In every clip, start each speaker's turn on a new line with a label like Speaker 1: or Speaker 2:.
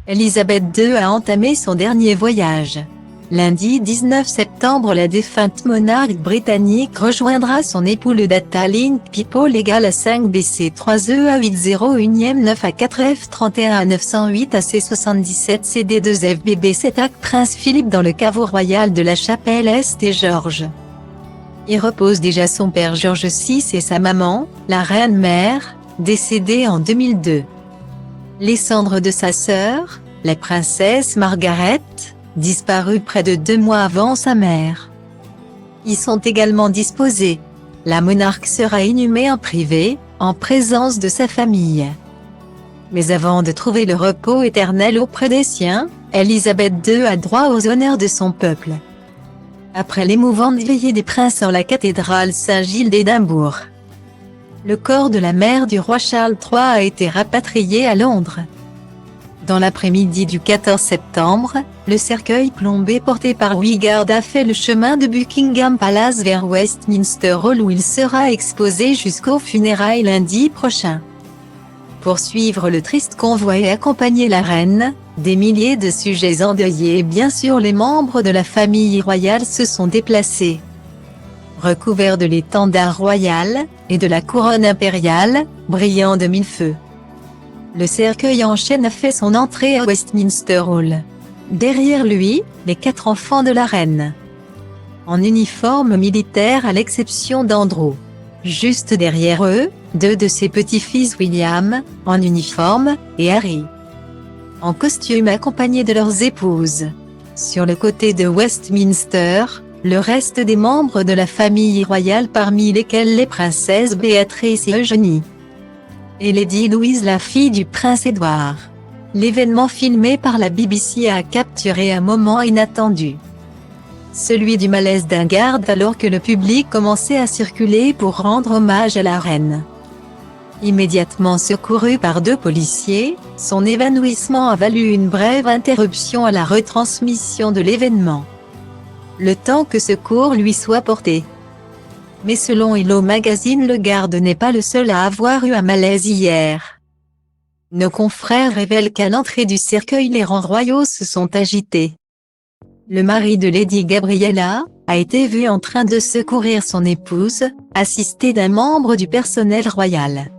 Speaker 1: Elisabeth II a entamé son dernier voyage. Lundi 19 septembre, la défunte monarque britannique rejoindra son époux le Data Link People égale à 5 BC 3 EA 801 9 A 4 F 31 A 908 AC 77 CD 2 FBB 7 AC Prince Philippe dans le caveau royal de la chapelle St George. Y repose déjà son père George VI et sa maman, la reine-mère, décédée en 2002. Les cendres de sa sœur, la princesse Margaret, disparue près de 2 mois avant sa mère, y sont également disposées. La monarque sera inhumée en privé, en présence de sa famille. Mais avant de trouver le repos éternel auprès des siens, Elisabeth II a droit aux honneurs de son peuple. Après l'émouvante veillée des princes en la cathédrale Saint-Gilles d'Édimbourg, le corps de la mère du roi Charles III a été rapatrié à Londres. Dans l'après-midi du 14 septembre, le cercueil plombé porté par Wygard a fait le chemin de Buckingham Palace vers Westminster Hall où il sera exposé jusqu'aux funérailles lundi prochain. Pour suivre le triste convoi et accompagner la reine, des milliers de sujets endeuillés et bien sûr les membres de la famille royale se sont déplacés. Recouvert de l'étendard royal, et de la couronne impériale, brillant de mille feux, le cercueil en chêne a fait son entrée à Westminster Hall. Derrière lui, les 4 enfants de la reine, en uniforme militaire à l'exception d'Andrew. Juste derrière eux, 2 de ses petits-fils William, en uniforme, et Harry, en costume accompagnés de leurs épouses. Sur le côté de Westminster, le reste des membres de la famille royale parmi lesquels les princesses Béatrice et Eugénie, et Lady Louise la fille du prince Édouard. L'événement filmé par la BBC a capturé un moment inattendu. Celui du malaise d'un garde alors que le public commençait à circuler pour rendre hommage à la reine. Immédiatement secouru par 2 policiers, son évanouissement a valu une brève interruption à la retransmission de l'événement, le temps que secours lui soit porté. Mais selon Hello Magazine, le garde n'est pas le seul à avoir eu un malaise hier. Nos confrères révèlent qu'à l'entrée du cercueil les rangs royaux se sont agités. Le mari de Lady Gabriella a été vu en train de secourir son épouse, assisté d'un membre du personnel royal.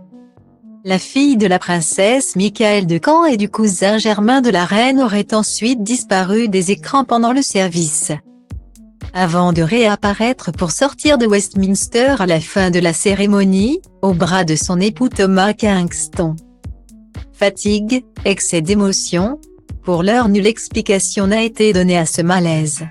Speaker 1: La fille de la princesse Michael de Camp et du cousin germain de la reine aurait ensuite disparu des écrans pendant le service, avant de réapparaître pour sortir de Westminster à la fin de la cérémonie, au bras de son époux Thomas Kingston. Fatigue, excès d'émotion, pour l'heure nulle explication n'a été donnée à ce malaise.